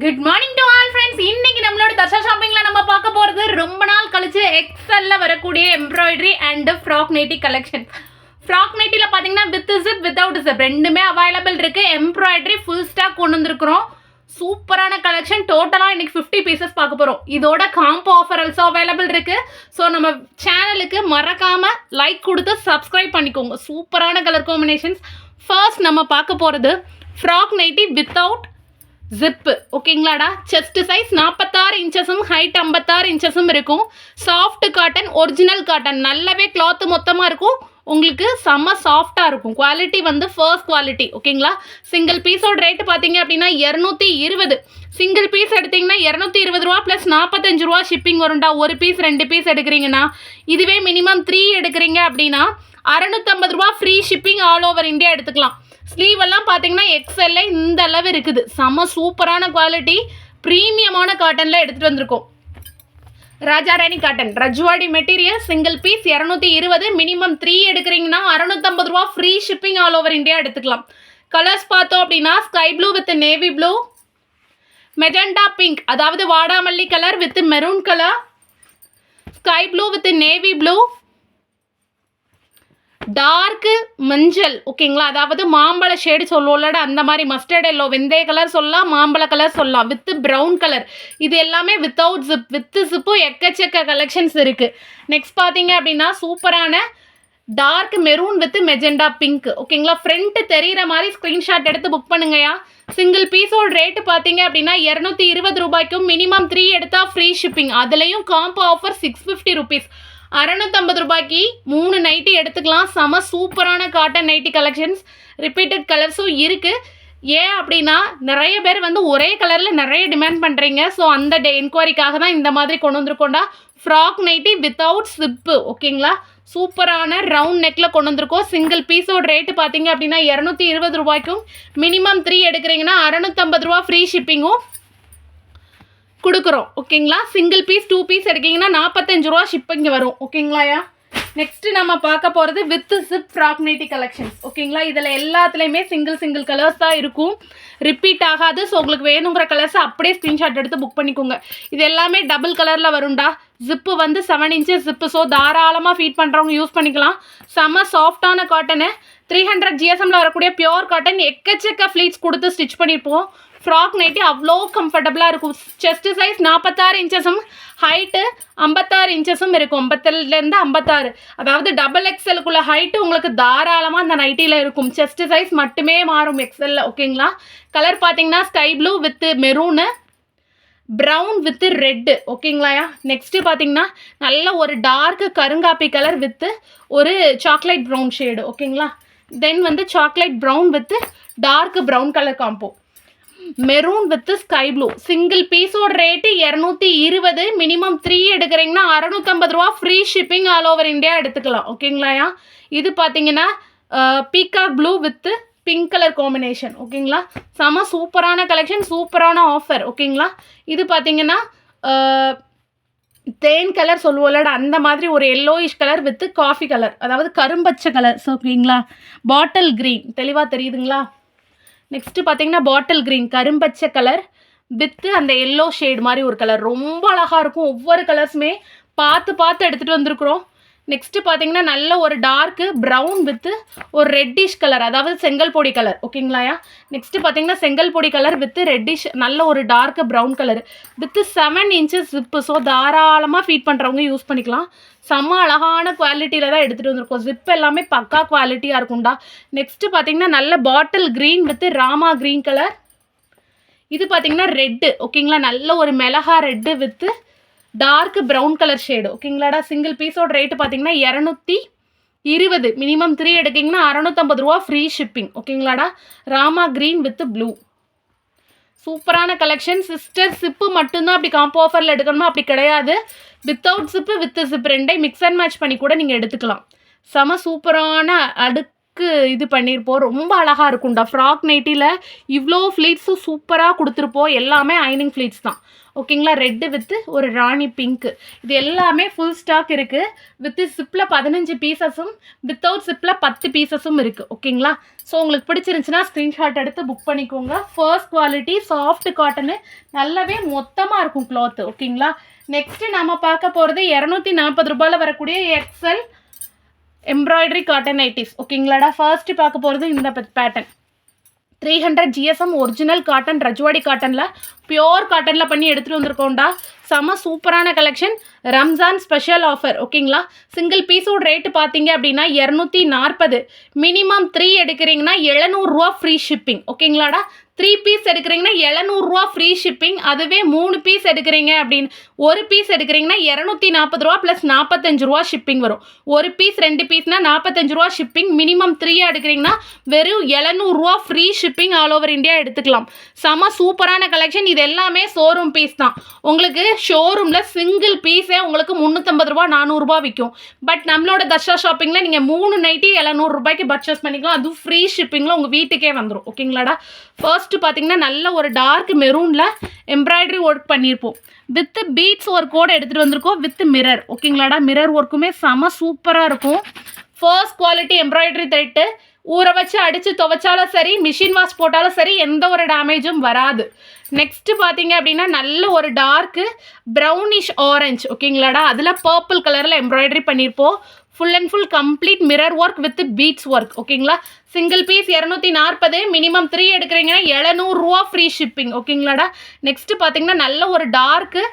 Good morning to all friends. இன்னைக்கு நம்மளோட தர்ஷா ஷாப்பிங்ல நம்ம பார்க்க போறது ரொம்ப நாள் கழிச்சு எக்ஸல்ல வரக்கூடிய embroidery and frock nighty collection. Frock நைட்டில பாத்தீங்கன்னா வித் ஜிப் வித்தவுட் ஜிப் ரெண்டுமே அவைலபிள் இருக்கு. எம்ப்ராய்டரி ஃபுல் ஸ்டாக் கொண்டு வந்திருக்கிறோம். சூப்பரான கலெக்ஷன். டோட்டலாக இன்னைக்கு 50 பீசஸ் பார்க்க போகிறோம். இதோட காம்போ ஆஃபர் ஆல்சோ அவைலபிள் இருக்கு. ஸோ நம்ம சேனலுக்கு மறக்காம லைக் கொடுத்து சப்ஸ்கிரைப் பண்ணிக்கோங்க. சூப்பரான கலர் காம்பினேஷன்ஸ். ஃபர்ஸ்ட் நம்ம பார்க்க போகிறது ஃப்ராக் நைட்டி வித்தவுட் ஜிப்பு. ஓகேங்களாடா. செஸ்ட் சைஸ் 46 இன்ச்சஸும் ஹைட் 56 இன்ச்சஸும் இருக்கும். Soft cotton, original cotton. நல்லாவே கிளாத் மொத்தமாக இருக்கும். உங்களுக்கு செம்ம சாஃப்டாக இருக்கும். குவாலிட்டி வந்து ஃபர்ஸ்ட் குவாலிட்டி. ஓகேங்களா. சிங்கிள் பீஸோட ரேட்டு பார்த்தீங்க அப்படின்னா 220. சிங்கிள் பீஸ் எடுத்திங்கன்னா 220 ரூபா ப்ளஸ் 45 ரூபா ஷிப்பிங் வரும்டா. ஒரு பீஸ் 2 பீஸ் எடுக்கிறீங்கன்னா. இதுவே மினிமம் 3 எடுக்கிறீங்க அப்படின்னா 650 ரூபா free shipping all over India எடுத்துக்கலாம். ஸ்லீவ் எல்லாம் பார்த்தீங்கன்னா எக்ஸ்எல்ல இந்த அளவு இருக்குது. செம்ம சூப்பரான குவாலிட்டி. ப்ரீமியமான காட்டனில் எடுத்துகிட்டு வந்திருக்கோம். Rajarani cotton, Rajwadi material. Single piece 220. Minimum 3 எடுக்கிறீங்கன்னா 650 ரூபா free shipping all over India எடுத்துக்கலாம். கலர்ஸ் பார்த்தோம் அப்படின்னா sky blue with navy blue, magenta pink அதாவது வாடாமல்லி colour with maroon colour, sky blue with navy blue, dark மஞ்சள். ஓகேங்களா. அதாவது மாம்பழ ஷேடு சொல்லுவோம்லடா, அந்த மாதிரி மஸ்டர்ட் எல்லோ, வெந்தய கலர் சொல்லலாம், மாம்பழ கலர் சொல்லலாம், வித் ப்ரௌன் கலர். இது எல்லாமே வித்தவுட் ஜிப். வித் ஜிப்பும் எக்கச்சக்க கலெக்ஷன்ஸ் இருக்குது. நெக்ஸ்ட் பார்த்தீங்க அப்படின்னா சூப்பரான dark maroon with magenta pink. ஓகேங்களா. ஃப்ரண்ட் தெரிகிற மாதிரி ஸ்க்ரீன்ஷாட் எடுத்து புக் பண்ணுங்கயா. சிங்கிள் பீஸோட ரேட்டு பார்த்தீங்க அப்படின்னா 220 ரூபாய்க்கும் மினிமம் 3 எடுத்தால் ஃப்ரீ ஷிப்பிங். அதுலேயும் காம்போ ஆஃபர் 650 ருபீஸ். 650 ரூபாய்க்கு 3 நைட்டி எடுத்துக்கலாம். செம சூப்பரான காட்டன் நைட்டி கலெக்ஷன்ஸ். ரிப்பீட்டட் கலர்ஸும் இருக்குது. ஏன் அப்படின்னா நிறைய பேர் வந்து ஒரே கலரில் நிறைய டிமாண்ட் பண்ணுறீங்க. ஸோ அந்த என்கொயரிக்காக தான் இந்த மாதிரி கொண்டு வந்திருக்கோண்டா. Frock nighty without zip. ஓகேங்களா. சூப்பரான ரவுண்ட் நெக்கில் கொண்டு வந்திருக்கோம். சிங்கிள் பீஸோட ரேட்டு பார்த்தீங்க அப்படின்னா 220 ரூபாய்க்கும் மினிமம் 3 எடுக்கிறீங்கன்னா 650 ரூபா ஃப்ரீ ஷிப்பிங்கும் கொடுக்குறோம். ஓகேங்களா. சிங்கிள் பீஸ் 2 பீஸ் எடுக்கிங்கன்னா 45 ரூபா ஷிப்பிங் வரும். ஓகேங்களாயா. நெக்ஸ்ட்டு நம்ம பார்க்க போகிறது with zip frock nightie collections. ஓகேங்களா. இதில் எல்லாத்துலேயுமே சிங்கிள் கலர்ஸ் தான் இருக்கும். ரிப்பீட் ஆகாது. ஸோ உங்களுக்கு வேணுங்கிற கலர்ஸை அப்படியே ஸ்க்ரீன்ஷாட் எடுத்து புக் பண்ணிக்கோங்க. இது எல்லாமே டபுள் கலரில் வரும்டா. ஜிப்பு வந்து 7 இன்ச்சஸ் ஜிப்பு. ஸோ தாராளமாக ஃபீட் பண்ணுறவங்க யூஸ் பண்ணிக்கலாம். செம்ம சாஃப்டான காட்டனு. 300 GSMல வரக்கூடிய பியோர் காட்டன். எக்கச்சக்க ஃப்ளீட்ஸ் கொடுத்து ஸ்டிச் பண்ணியிருப்போம். ஃப்ராக் நைட்டி அவ்வளோ கம்ஃபர்டபுளாக இருக்கும். செஸ்ட் சைஸ் 46 இன்ச்சஸும் ஹைட்டு 56 இன்ச்சஸும் இருக்கும். 50லேருந்து 56. அதாவது டபுள் எக்ஸ்எலுக்குள்ள ஹைட்டு உங்களுக்கு தாராளமாக அந்த நைட்டியில் இருக்கும். செஸ்ட் சைஸ் மட்டுமே மாறும் எக்ஸ்எல்ல. ஓகேங்களா. கலர் பார்த்தீங்கன்னா sky blue with maroon, brown with red. ஓகேங்களாயா. நெக்ஸ்ட்டு பார்த்தீங்கன்னா நல்ல ஒரு டார்க் கருங்காப்பி கலர் வித் ஒரு சாக்லேட் ப்ரௌன் ஷேடு. ஓகேங்களா. தென் வந்து chocolate brown with dark brown colour combo, maroon with sky blue. Single பீஸோட ரேட்டு 220. மினிமம் 3 எடுக்கிறீங்கன்னா 650 ரூபா free shipping all over India எடுத்துக்கலாம். ஓகேங்களாயா. இது பார்த்தீங்கன்னா peacock blue with pink colour combination. ஓகேங்களா. செம சூப்பரான கலெக்ஷன், சூப்பரான ஆஃபர். ஓகேங்களா. இது பார்த்தீங்கன்னா தேன் கலர் சொல்லுவோம்லடா, அந்த மாதிரி ஒரு yellowish colour with coffee colour, அதாவது கரும்பச்சை கலர். ஸோ ஓகேங்களா. பாட்டில் க்ரீன் தெளிவாக தெரியுதுங்களா. நெக்ஸ்ட்டு பார்த்தீங்கன்னா பாட்டில் க்ரீன் கரும்பச்சை கலர் வித்து அந்த எல்லோ ஷேட் மாதிரி ஒரு கலர். ரொம்ப அழகாக இருக்கும். ஒவ்வொரு கலர்ஸுமே பார்த்து எடுத்துகிட்டு வந்திருக்கிறோம். நெக்ஸ்ட்டு பார்த்தீங்கன்னா நல்ல ஒரு டார்க்கு ப்ரௌன் வித்து ஒரு ரெட்டிஷ் கலர், அதாவது செங்கல் பொடி கலர். ஓகேங்களாயா. நெக்ஸ்ட்டு பார்த்தீங்கன்னா செங்கல் பொடி கலர் வித்து ரெட்டிஷ் நல்ல ஒரு torque brown colour with 7 inches zip. So தாராளமாக ஃபீட் பண்ணுறவங்க யூஸ் பண்ணிக்கலாம். செம்ம அழகான குவாலிட்டியில் தான் எடுத்துகிட்டு வந்திருக்கோம். ஜிப் எல்லாமே பக்கா குவாலிட்டியாக இருக்கும்டா. நெக்ஸ்ட்டு பார்த்தீங்கன்னா நல்ல bottle green with Rama green colour. இது பார்த்தீங்கன்னா ரெட்டு. ஓகேங்களா. நல்ல ஒரு மிளகா red with dark brown colour shade. ஓகேங்களாடா. சிங்கிள் பீஸோட ரேட்டு பார்த்தீங்கன்னா 220. மினிமம் 3 எடுக்கிங்கன்னா 650 ரூபா ஃப்ரீ ஷிப்பிங். ஓகேங்களாடா. Rama green with blue. சூப்பரான கலெக்ஷன். சிஸ்டர் சிப்பு மட்டும்தான் அப்படி காம்போ ஆஃபரில் எடுக்கணுமா? அப்படி கிடையாது. வித்தவுட் சிப்பு வித் சிப் ரெண்டே மிக்ஸ் அண்ட் மேட்ச் பண்ணி கூட நீங்கள் எடுத்துக்கலாம். செம சூப்பரான ஒர்க்கு இது பண்ணியிருப்போம். ரொம்ப அழகாக இருக்கும்டா. ஃப்ராக் நைட்டியில் இவ்வளோ ஃப்ளீட்ஸும் சூப்பராக கொடுத்துருப்போம். எல்லாமே அயனிங் ஃப்ளீட்ஸ் தான். ஓகேங்களா. ரெட்டு வித்து ஒரு ராணி பிங்க்கு, இது எல்லாமே ஃபுல் ஸ்டாக் இருக்குது. வித்து சிப்பில் 15 பீசஸும் வித்தவுட் சிப்பில் 10 பீசஸும் இருக்குது. ஓகேங்களா. ஸோ உங்களுக்கு பிடிச்சிருந்துச்சுன்னா ஸ்க்ரீன்ஷாட் எடுத்து புக் பண்ணிக்கோங்க. ஃபர்ஸ்ட் குவாலிட்டி சாஃப்ட் காட்டனு, நல்லாவே மொத்தமாக இருக்கும் கிளாத்து. ஓகேங்களா. நெக்ஸ்ட்டு நம்ம பார்க்க போகிறது 240 ரூபாயில் வரக்கூடிய எக்ஸல் எம்ப்ராய்டரி காட்டன் நைட்டிஸ். ஓகேங்களாடா. ஃபர்ஸ்ட்டு பார்க்க போகிறது இந்த pattern 300 GSM original cotton, Rajwadi காட்டனில் பியோர் காட்டனில் பண்ணி எடுத்துகிட்டு வந்திருக்கோண்டா. செம சூப்பரான கலெக்ஷன். Ramzan special offer. ஓகேங்களா. சிங்கிள் பீஸோட ரேட்டு பார்த்தீங்க அப்படின்னா 240. மினிமம் 3 எடுக்கிறீங்கன்னா 700 ரூபா ஃப்ரீ ஷிப்பிங். ஓகேங்களாடா. 3 பீஸ் எடுக்கிறீங்கன்னா 700 ரூபா ஃப்ரீ ஷிப்பிங். அதுவே 3 பீஸ் எடுக்கிறீங்க அப்படின்னு ஒரு பீஸ் எடுக்கிறீங்கன்னா 240 ரூபா ப்ளஸ் 45 ரூபா ஷிப்பிங் வரும். ஒரு பீஸ் 2 பீஸ்னால் 45 ரூபா ஷிப்பிங். மினிமம் 3 எடுக்கிறீங்கன்னா வெறும் 700 ரூபா free shipping all over India எடுத்துக்கலாம். செம சூப்பரான கலெக்ஷன். இது எல்லாமே ஷோரூம் பீஸ் தான். உங்களுக்கு ஷோரூமில் சிங்கிள் பீஸே உங்களுக்கு 350 ரூபா 400 ரூபா விற்கும். பட் நம்மளோட தர்ஷா ஷாப்பிங்கில் நீங்கள் 3 நைட்டி 700 ரூபாய்க்கு பர்ச்சேஸ் பண்ணிக்கலாம். அதுவும் ஃப்ரீ ஷிப்பிங்கில் உங்கள் வீட்டுக்கே வந்துடும். ஓகேங்களாடா. ஃபர்ஸ்ட்டு பார்த்தீங்கன்னா நல்ல ஒரு டார்க் மெரூனில் எம்ப்ராய்டரி ஒர்க் பண்ணியிருப்போம். வித் பீட்ஸ் ஒர்க்கோடு எடுத்துகிட்டு வந்திருக்கோம். With mirror. ஓகேங்களாடா. மிரர் ஒர்க்குமே செம சூப்பராக இருக்கும். First quality embroidery thread. ஊற வச்சு அடித்து துவைச்சாலும் சரி, மிஷின் வாஷ் போட்டாலும் சரி, எந்த ஒரு டேமேஜும் வராது. நெக்ஸ்ட்டு பார்த்தீங்க அப்படின்னா நல்ல ஒரு டார்க்கு ப்ரௌனிஷ் ஆரஞ்ச். ஓகேங்களாடா. அதில் பர்பிள் கலரில் எம்ப்ராய்டரி பண்ணியிருப்போம். Full and full complete mirror work with beads work. ஓகேங்களா. Single piece 240. மினிமம் 3 எடுக்கிறீங்கன்னா 700 ரூபா ஃப்ரீ ஷிப்பிங். ஓகேங்களாடா. நெக்ஸ்ட்டு பார்த்தீங்கன்னா நல்ல ஒரு டார்க்கு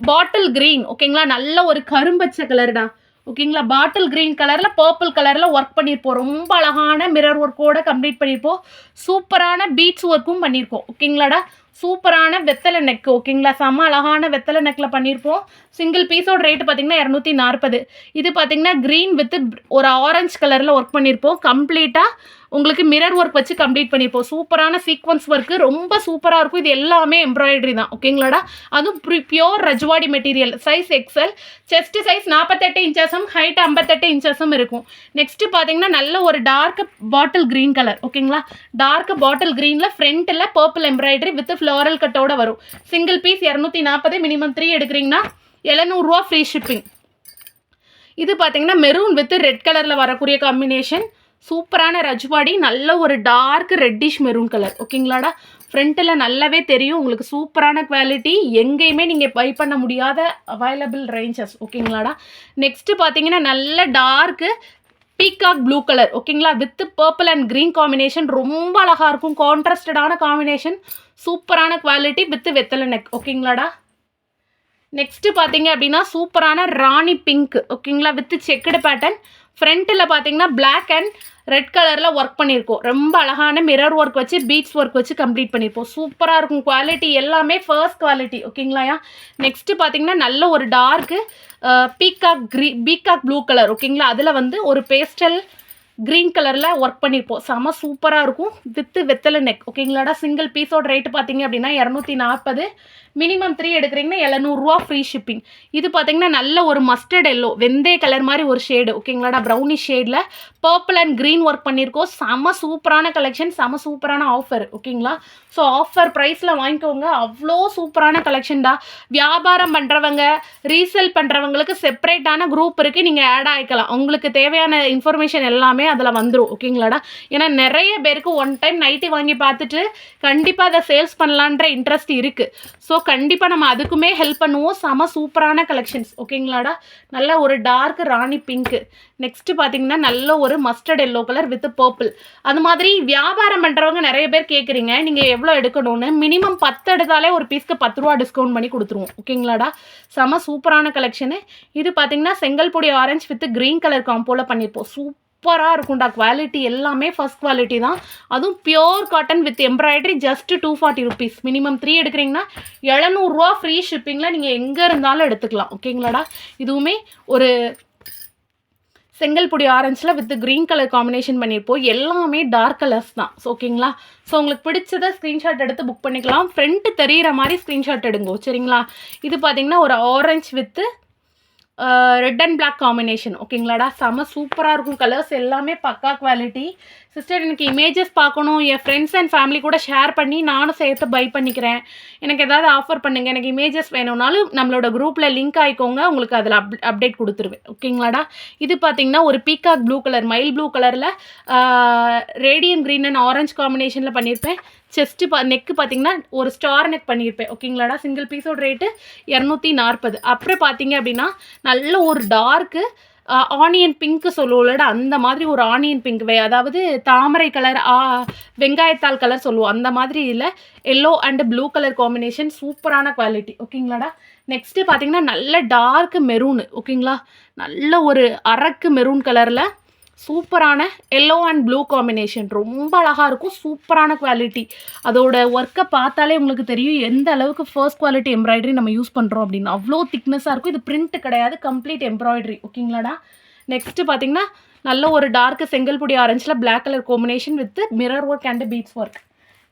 பாட்டில் க்ரீன். ஓகேங்களா. நல்ல ஒரு கரும்பச்சை கலர்டா. ஓகேங்களா. பாட்டில் க்ரீன் கலரில் பர்பிள் கலரில் ஒர்க் பண்ணியிருப்போம். ரொம்ப அழகான மிரர் ஒர்க்கோடு கம்ப்ளீட் பண்ணியிருப்போம். சூப்பரான பீட்ஸ் ஒர்க்கும் பண்ணியிருப்போம். ஓகேங்களாடா. சூப்பரான வெத்தலை நெக்கு. ஓகேங்களா. செம்ம அழகான வெத்தலை நெக்கில் பண்ணியிருப்போம். சிங்கிள் பீஸோட ரேட்டு பார்த்தீங்கன்னா 240. இது பார்த்தீங்கன்னா க்ரீன் வித் ஒரு ஆரஞ்சு கலரில் ஒர்க் பண்ணியிருப்போம். கம்ப்ளீட்டாக உங்களுக்கு மிரர் ஒர்க் வச்சு கம்ப்ளீட் பண்ணியிருப்போம். சூப்பரான சீக்வன்ஸ் ஒர்க்கு, ரொம்ப சூப்பராக இருக்கும். இது எல்லாமே எம்ப்ராய்டரி தான். ஓகேங்களாடா. அதுவும் pure Rajwadi material. Size XL. Chest size 48 இன்ச்சஸும் ஹைட் 58 இன்ச்சஸும் இருக்கும். நெக்ஸ்ட்டு பார்த்தீங்கன்னா நல்ல ஒரு டார்க் பாட்டில் க்ரீன் கலர். ஓகேங்களா. டார்க் பாட்டில் க்ரீனில் ஃப்ரண்ட்டில் பர்பிள் எம்ப்ராய்டரி வித் ஃப்ளோரல் கட்டோட வரும். Single piece 240. மினிமம் 3 எடுக்கிறீங்கன்னா 700 ரூபா ஃப்ரீ ஷிப்பிங். இது பார்த்தீங்கன்னா மெரூன் வித் ரெட் கலரில் வரக்கூடிய காம்பினேஷன். சூப்பரான ரஜ்வாடி. நல்ல ஒரு டார்க் ரெட்டிஷ் மெரூன் கலர். ஓகேங்களாடா. ஃப்ரண்ட்டில் நல்லாவே தெரியும் உங்களுக்கு. சூப்பரான குவாலிட்டி. எங்கேயுமே நீங்கள் பை பண்ண முடியாத அவைலபிள் ரேஞ்சஸ். ஓகேங்களாடா. நெக்ஸ்ட்டு பார்த்தீங்கன்னா நல்ல டார்க்கு பீகாக் ப்ளூ கலர். ஓகேங்களா. With purple and green combination. ரொம்ப அழகாக இருக்கும். கான்ட்ராஸ்டடான காம்பினேஷன். சூப்பரான குவாலிட்டி வித் வெத்தலை நெக். ஓகேங்களாடா. நெக்ஸ்ட்டு பார்த்தீங்க அப்படின்னா சூப்பரான ராணி பிங்க். ஓகேங்களா. With checked pattern. ஃப்ரண்ட்டில் பார்த்தீங்கன்னா பிளாக் அண்ட் ரெட் கலரில் ஒர்க் பண்ணியிருக்கோம். ரொம்ப அழகான மிரர் ஒர்க் வச்சு பீட்ஸ் ஒர்க் வச்சு கம்ப்ளீட் பண்ணியிருப்போம். சூப்பராக இருக்கும். குவாலிட்டி எல்லாமே ஃபர்ஸ்ட் குவாலிட்டி. ஓகேங்களாயா. நெக்ஸ்ட்டு பார்த்தீங்கன்னா நல்ல ஒரு டார்க்கு பீகாக் ப்ளூ கலர். ஓகேங்களா. அதில் வந்து ஒரு பேஸ்டல் க்ரீன் கலரில் ஒர்க் பண்ணியிருப்போம். செம சூப்பராக இருக்கும். வித்து வெத்தலை நெக். ஓகேங்களாடா. சிங்கிள் பீஸோட ரேட்டு பார்த்தீங்க அப்படின்னா 240. மினிமம் 3 எடுக்கிறீங்கன்னா 700 ரூபா ஃப்ரீ ஷிப்பிங். இது பார்த்தீங்கன்னா நல்ல ஒரு மஸ்டர்ட் எல்லோ, வெந்தய கலர் மாதிரி ஒரு ஷேடு. ஓகேங்களாடா. ப்ரௌனிஷ் ஷேடில் பர்பிள் அண்ட் க்ரீன் ஒர்க் பண்ணியிருக்கோம். செம சூப்பரான கலெக்ஷன், செம சூப்பரான ஆஃபர். ஓகேங்களா. ஸோ ஆஃபர் ப்ரைஸில் வாங்கிக்கோங்க. அவ்வளோ சூப்பரான கலெக்ஷன் தான். வியாபாரம் பண்ணுறவங்க, ரீசேல் பண்ணுறவங்களுக்கு செப்பரேட்டான குரூப் இருக்குது. நீங்கள் ஆட் ஆகிக்கலாம். உங்களுக்கு தேவையான இன்ஃபர்மேஷன் எல்லாமே அதில் வந்துடும். ஓகேங்களாடா. ஏன்னா நிறைய பேருக்கு ஒன் டைம் நைட்டி வாங்கி பார்த்துட்டு கண்டிப்பாக அதை சேல்ஸ் பண்ணலான்ற இன்ட்ரெஸ்ட் இருக்குது. ஸோ கண்டிப்பாக நம்ம அதுக்குமே ஹெல்ப் பண்ணுவோம். செம சூப்பரான கலெக்ஷன்ஸ். ஓகேங்களாடா. நல்ல ஒரு டார்க் ராணி பிங்க்கு. நெக்ஸ்ட்டு பார்த்தீங்கன்னா நல்ல ஒரு mustard yellow colour with purple. அது மாதிரி வியாபாரம் பண்ணுறவங்க நிறைய பேர் கேட்குறீங்க நீங்கள் எவ்வளோ எடுக்கணும்னு. மினிமம் 10 எடுத்தாலே ஒரு பீஸ்க்கு 10 ரூபா டிஸ்கவுண்ட் பண்ணி கொடுத்துருவோம். ஓகேங்களாடா. செம சூப்பரான கலெக்ஷனு. இது பார்த்தீங்கன்னா செங்கல்பொடி ஆரஞ்சு வித் க்ரீன் கலர் காம்போவில் பண்ணியிருப்போம். சூப்பராக இருக்கும்டா. குவாலிட்டி எல்லாமே ஃபர்ஸ்ட் குவாலிட்டி தான். அதுவும் pure cotton with embroidery. Just 240 rupees. Minimum 3 எடுக்கிறீங்கன்னா 700 ரூபா ஃப்ரீ ஷிப்பிங்கில் நீங்கள் எங்கே இருந்தாலும் எடுத்துக்கலாம். ஓகேங்களாடா. இதுவுமே ஒரு செங்கல்பொடி ஆரஞ்சில் வித் க்ரீன் கலர் காம்பினேஷன் பண்ணியிருப்போம். எல்லாமே டார்க் கலர்ஸ் தான். ஸோ ஓகேங்களா. ஸோ உங்களுக்கு பிடிச்சதை ஸ்க்ரீன்ஷாட் எடுத்து புக் பண்ணிக்கலாம். ஃப்ரண்ட்டு தெரிகிற மாதிரி ஸ்க்ரீன்ஷாட் எடுங்கோ. சரிங்களா. இது பார்த்தீங்கன்னா ஒரு orange with red and black combination. ஓகேங்களாடா, செம சூப்பராக இருக்கும். கலர்ஸ் எல்லாமே பக்கா குவாலிட்டி. சிஸ்டர் எனக்கு இமேஜஸ் பார்க்கணும், என் ஃப்ரெண்ட்ஸ் அண்ட் ஃபேமிலி கூட ஷேர் பண்ணி நானும் சேர்த்து பை பண்ணிக்கிறேன், எனக்கு ஏதாவது ஆஃபர் பண்ணுங்கள், எனக்கு இமேஜஸ் வேணும்னாலும் நம்மளோட குரூப்பில் லிங்க் ஆகிக்கோங்க, உங்களுக்கு அதில் அப்டேட் கொடுத்துருவேன். ஓகேங்களாடா, இது பார்த்தீங்கன்னா ஒரு peacock blue colour, mile blue கலரில் ரேடியம் க்ரீன் அண்ட் ஆரஞ்ச் காம்பினேஷனில் பண்ணியிருப்பேன். செஸ்ட்டு நெக்கு பார்த்தீங்கன்னா ஒரு ஸ்டார் நெக் பண்ணியிருப்பேன். ஓகேங்களாடா, சிங்கிள் பீஸோட ரேட்டு 240. அப்புறம் பார்த்தீங்க அப்படின்னா நல்ல ஒரு டார்க்கு ஆனியன் பிங்க்கு சொல்லுவோம்லடா, அந்த மாதிரி ஒரு ஆனியன் பிங்க், அதாவது தாமரை கலர், வெங்காயத்தாள் கலர் சொல்லுவோம், அந்த மாதிரி இல்லை, yellow and blue colour combination, சூப்பரான குவாலிட்டி. ஓகேங்களாடா, நெக்ஸ்ட்டு பார்த்தீங்கன்னா நல்ல டார்க்கு மெரூனு. ஓகேங்களா, நல்ல ஒரு அரக்கு மெரூன் கலரில் சூப்பரான எல்லோ அண்ட் ப்ளூ காம்பினேஷன், ரொம்ப அழகாக இருக்கும், சூப்பரான குவாலிட்டி. அதோட ஒர்க்கை பார்த்தாலே உங்களுக்கு தெரியும் எந்த அளவுக்கு ஃபர்ஸ்ட் குவாலிட்டி எம்ப்ராய்டரி நம்ம யூஸ் பண்ணுறோம் அப்படின்னு. அவ்வளோ திக்னஸாக இருக்கும். இது பிரிண்ட் கிடையாது, கம்ப்ளீட் எம்ப்ராய்டரி. ஓகேங்களாடா, நெக்ஸ்ட்டு பார்த்தீங்கன்னா நல்ல ஒரு டார்க்கு செங்கல்புடி ஆரஞ்சில் black colour combination with mirror work and beads work.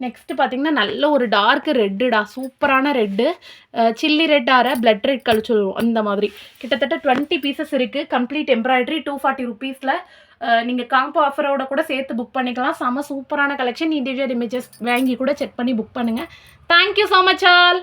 Next பார்த்தீங்கன்னா நல்ல ஒரு டார்க்கு ரெட்டுடா, சூப்பரான ரெட்டு, சில்லி ரெட் ஆற பிளட் ரெட் கலர் சொல்லுவோம், அந்த மாதிரி. கிட்டத்தட்ட 20 பீசஸ் இருக்குது. கம்ப்ளீட் எம்ப்ராய்டரி 240 ருபீஸில் நீங்கள் காம்போ ஆஃபரோட கூட சேர்த்து புக் பண்ணிக்கலாம். செம சூப்பரான கலெக்ஷன். இண்டிவிஜுவல் இமேஜஸ் வாங்கி கூட செக் பண்ணி புக் பண்ணுங்கள். Thank you so much all.